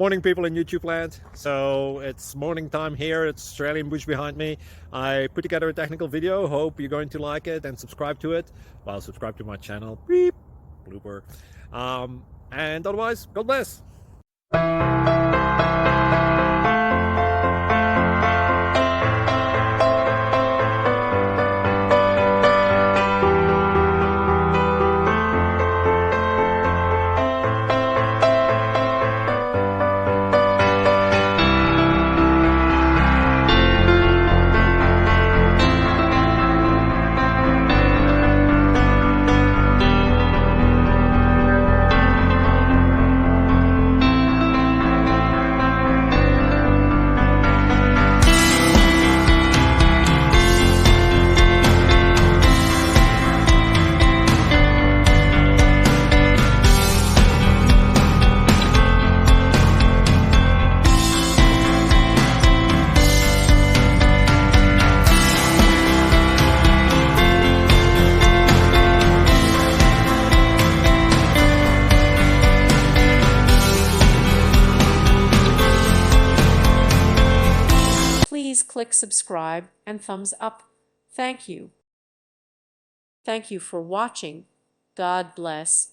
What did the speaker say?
Morning, people in YouTube land. So it's morning time here. It's Australian bush behind me. I put together a technical video. Hope you're going to like it and subscribe to it. Well, subscribe to my channel. Beep, blooper. And otherwise, God bless. Please click subscribe and thumbs up. Thank you. Thank you for watching. God bless.